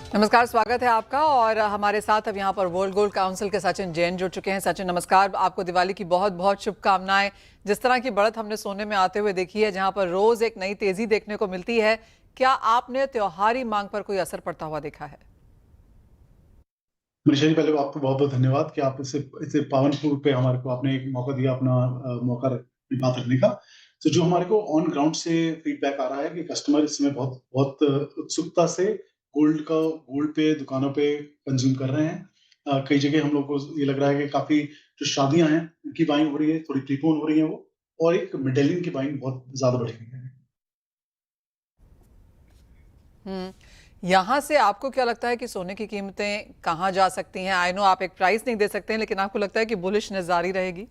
नमस्कार, स्वागत है आपका। और हमारे साथ अब यहाँ पर वर्ल्ड गोल्ड काउंसिल के सचिन जैन जुड़ चुके हैं। सचिन नमस्कार, आपको दिवाली की बहुत बहुत शुभकामनाएं। जिस तरह की बढ़त हमने सोने में आते हुए देखी है, जहाँ पर रोज एक नई तेजी देखने को मिलती है, क्या आपने त्योहारी मांग पर कोई असर पड़ता हुआ देखा है? मनीषा जी, पहले तो आपको बहुत बहुत धन्यवाद कि आप इसे इसे पावन पर्व पे हमारे को आपने एक मौका दिया अपना मौका बात रखने का। तो जो हमारे को ऑन ग्राउंड से फीडबैक आ रहा है कि कस्टमर इसमें बहुत बहुत उत्सुकता से गोल्ड पे दुकानों पे कंज्यूम कर रहे हैं। कई जगह हम लोग को ये लग रहा है कि काफी जो शादियां हैं उनकी बाइंग हो रही है, थोड़ी प्रीपोन हो रही है वो, और एक मेडेलियन की बाइंग बहुत ज्यादा बढ़ गई है। यहाँ से आपको क्या लगता है कि सोने की कीमतें कहाँ जा सकती हैं? आई नो आप एक प्राइस नहीं दे सकते हैं, लेकिन आपको लगता है कि बुलिशनेस जारी रहेगी?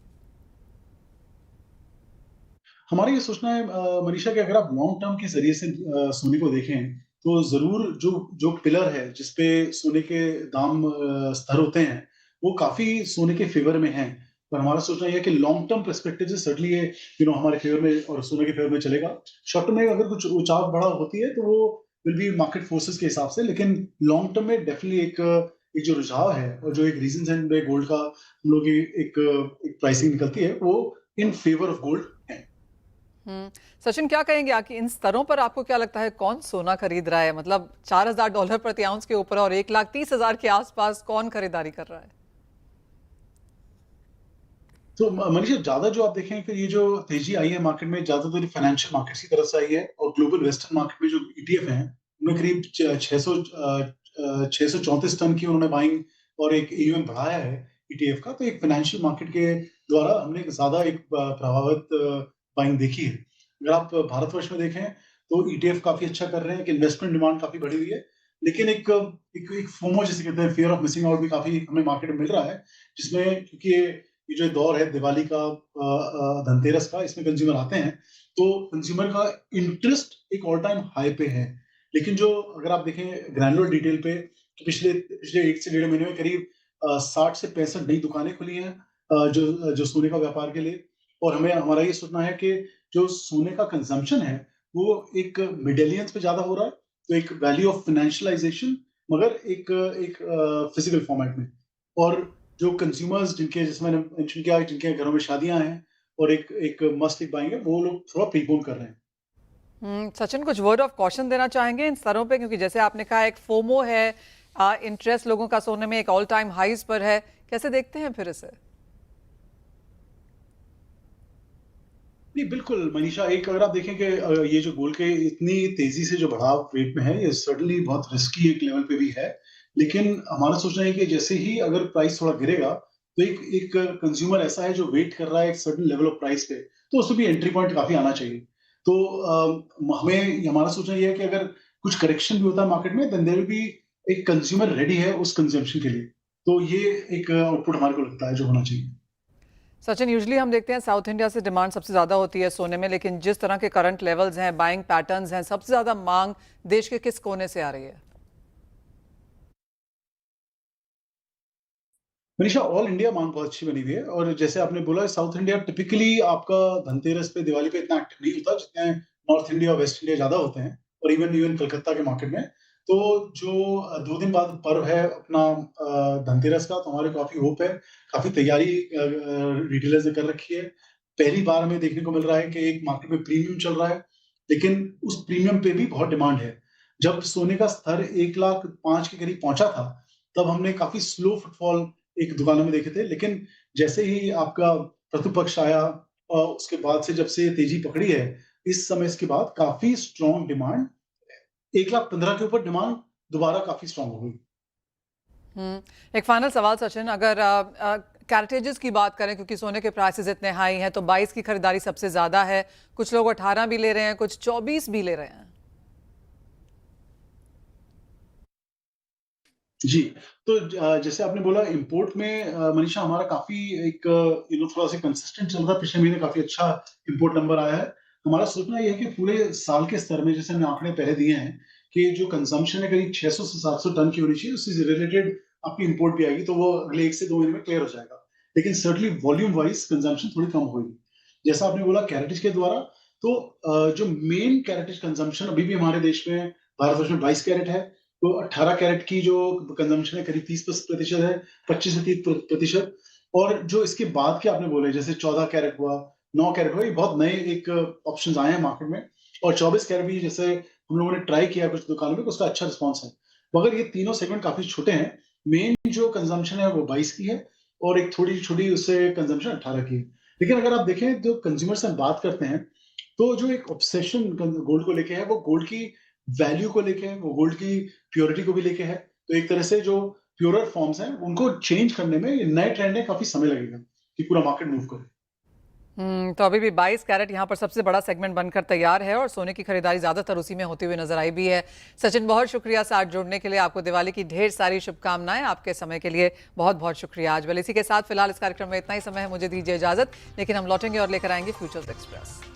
हमारा ये सोचना है मनीषा, कि अगर आप लॉन्ग टर्म के ज़रिए से सोने को देखें, तो ज़रूर जो जो पिलर है, जिसपे सोने के दाम स्थिर होते हैं, वो काफ़ी सोने के फ़ेवर में हैं। पर हमारा सोचना ये है कि लॉन्ग टर्म पर्सपेक्टिव से सर्टेनली ये हमारे फ़ेवर में और सोने के फ़ेवर में चलेगा। शॉर्ट टर्म में अगर कुछ उतार-बढ़ाव होती है, तो वो विल बी मार्केट फोर्सेस के हिसाब से, लेकिन लॉन्ग टर्म में डेफिनिटली एक जो रुझाव है और जो एक रीज़न्स हैं गोल्ड का हम लोग की एक एक प्राइसिंग निकलती है, वो इन फ़ेवर ऑफ गोल्ड है। हम्म। सचिन, क्या कहेंगे आप कि इन स्तरों पर आपको क्या लगता है कौन सोना खरीद रहा है? मतलब $4,000 प्रति आउंस के ऊपर और 1,30,000 के आसपास कौन खरीदारी कर रहा है? तो मनीषा, ज़्यादा जो आप देखें कि ये जो तेज़ी आई है मार्केट में, ज़्यादातर फाइनेंशियल मार्केट्स की तरफ से आई है, और ग्लोबल वेस्टर्न मार्केट में जो ईटीएफ हैं, उनमें करीब 634 टन की उन्होंने बाइंग और एक एयूएम बढ़ाया है ईटीएफ का। तो एक फाइनेंशियल मार्केट के द्वारा हमने ज़्यादा एक प्रभावित बाइंग देखी है। अगर आप भारतवर्ष में देखें, तो ईटीएफ काफ़ी अच्छा कर रहे हैं, कि इन्वेस्टमेंट डिमांड काफ़ी बढ़ी हुई है। लेकिन एक फोमो जिसे कहते हैं, फियर ऑफ मिसिंग आउट, भी काफ़ी हमें मार्केट में मिल रहा है, जिसमें क्योंकि ये जो दौर है दिवाली का, धनतेरस का, इसमें कंज्यूमर आते हैं, तो कंज्यूमर का इंटरेस्ट एक ऑल टाइम हाई पे है। लेकिन जो अगर आप देखें ग्रैनुलर डिटेल पे, तो पिछले पिछले 1 से डेढ़ महीने में करीब 60 से 65 नई दुकानें खुली हैं, जो सोने का व्यापार के लिए। और हमारा ये सोचना है कि जो सोने का कंजम्पशन है, वो एक मेडेलियंस पे ज़्यादा हो रहा है, तो एक वैल्यू ऑफ फाइनेंशियलाइज़ेशन, मगर एक एक फिजिकल फॉर्मेट में। और जो कंज्यूमर्स, जिनके, जैसे मैंने मेंशन किया, जिनके घरों में शादियां हैं और एक एक मस्ट एक बाइंग है, वो लोग थोड़ा प्रीपोन कर रहे हैं। सचिन, कुछ वर्ड ऑफ कॉशन देना चाहेंगे इन स्तरों पे? क्योंकि जैसे आपने कहा, एक फोमो है, इंटरेस्ट लोगों का सोने में एक ऑल टाइम हाइज पर है। कैसे देखते हैं फिर इसे? नहीं, बिल्कुल मनीषा, एक अगर आप देखें कि ये जो गोल्ड के इतनी तेजी से जो बढ़ाव रेट में है, ये सर्टेनली बहुत रिस्की एक लेवल पे भी है। लेकिन हमारा सोचना है कि जैसे ही अगर प्राइस थोड़ा गिरेगा, तो एक एक कंज्यूमर ऐसा है जो वेट कर रहा है एक सर्टेन लेवल ऑफ प्राइस पे, तो उसमें भी एंट्री पॉइंट काफी आना चाहिए। तो हमें हमारा सोचना ये है कि अगर कुछ करेक्शन भी होता है मार्केट में, देन देयर विल बी एक कंज्यूमर रेडी है उस कंजम्पशन के लिए। तो ये एक आउटपुट हमारे को लगता है जो होना चाहिए। सचिन, यूजुअली हम देखते हैं साउथ इंडिया से डिमांड सबसे ज़्यादा होती है सोने में, लेकिन जिस तरह के करंट लेवल्स हैं, बाइंग पैटर्न्स हैं, सबसे ज़्यादा मांग देश के किस कोने से आ रही है? मनीषा, ऑल इंडिया मांग बहुत अच्छी बनी हुई है, और जैसे आपने बोला, साउथ इंडिया टिपिकली आपका धनतेरस पे, दिवाली पे इतना एक्टिव नहीं होता जितने नॉर्थ इंडिया और वेस्ट इंडिया ज्यादा होते हैं, और इवन इवन कलकत्ता के मार्केट में। तो जो 2 दिन बाद पर्व है अपना धनतेरस का, तो हमारे काफी होप है, काफी तैयारी रिटेलर्स ने कर रखी है। पहली बार हमें देखने को मिल रहा है कि एक मार्केट में प्रीमियम चल रहा है, लेकिन उस प्रीमियम पे भी बहुत डिमांड है। जब सोने का स्तर 1,05,000 के करीब पहुंचा था, तब हमने काफी स्लो फुटफॉल एक दुकानों में देखे थे, लेकिन जैसे ही आपका प्रतिपक्ष आया, उसके बाद से जब से तेजी पकड़ी है, इस समय इसके बाद काफी स्ट्रॉन्ग डिमांड, 1,15,000 के ऊपर डिमांड दोबारा काफी स्ट्रॉन्ग हो गई। एक फाइनल सवाल सचिन, अगर कैरेटेजेस की बात करें, क्योंकि सोने के प्राइसेस इतने हाई हैं, तो 22 की खरीदारी सबसे ज़्यादा है। कुछ लोग 18 भी ले रहे हैं, कुछ 24 भी ले रहे हैं। जी, तो जैसे आपने बोला इम्पोर्ट में, मनीषा, हमारा काफ़ी एक थोड़ा-सा कंसिस्टेंट चल रहा है, पिछले महीने काफ़ी अच्छा इम्पोर्ट नंबर आया है। हमारा सोचना ये है कि पूरे साल के स्तर में, जैसे हमने आंकड़े पहले दिए हैं, कि जो कंजम्पशन है करीब 600 से 700 टन की होनी चाहिए, उससे रिलेटेड आपकी इम्पोर्ट भी आएगी, तो वो अगले 1 से 2 महीने में क्लियर हो जाएगा। लेकिन सर्टेनली वॉल्यूम वाइज़ कंजम्पशन थोड़ी कम होगी। जैसा आपने बोला कैरेटेज के द्वारा, तो जो मेन कैरेटेज कंजम्पशन अभी भी हमारे देश में, भारतवर्ष में 22 कैरेट है। तो 18 कैरेट की जो कंजम्पशन है करीब 30% है, 25 से 30%। और जो इसके बाद के आपने बोले जैसे 14 कैरेट हुआ, 9 कैरेट हुआ, ये बहुत नए एक ऑप्शंस आए हैं मार्केट में। और 24 कैरेट भी जैसे हम लोगों ने ट्राई किया कुछ दुकानों में, उसका अच्छा रिस्पॉन्स है। मगर ये तीनों सेगमेंट काफी छोटे हैं। मेन जो कंजम्पशन है वो 22 की है और एक थोड़ी छोटी उससे कंजम्पशन 18 की है। लेकिन अगर आप देखें जो कंज्यूमर से हम बात करते हैं, तो जो एक ऑब्सेशन गोल्ड को लेके है, वो गोल्ड की वैल्यू को लेके है, वो गोल्ड की प्योरिटी को भी लेके है। तो एक तरह से जो प्योरर फॉर्म्स हैं, उनको चेंज करने में ये नए ट्रेंड है, काफी समय लगेगा कि पूरा मार्केट मूव करे। तो अभी भी 22 कैरेट यहाँ पर सबसे बड़ा सेगमेंट बनकर तैयार है और सोने की खरीदारी ज्यादातर उसी में होती हुई नजर आई भी है। सचिन, बहुत शुक्रिया साथ जुड़ने के लिए। आपको दिवाली की ढेर सारी शुभकामनाएं। आपके समय के लिए बहुत बहुत शुक्रिया। आज इसी के साथ फिलहाल इस कार्यक्रम में इतना ही समय है, मुझे दीजिए इजाजत, लेकिन हम लौटेंगे और लेकर आएंगे फ्यूचर्स एक्सप्रेस।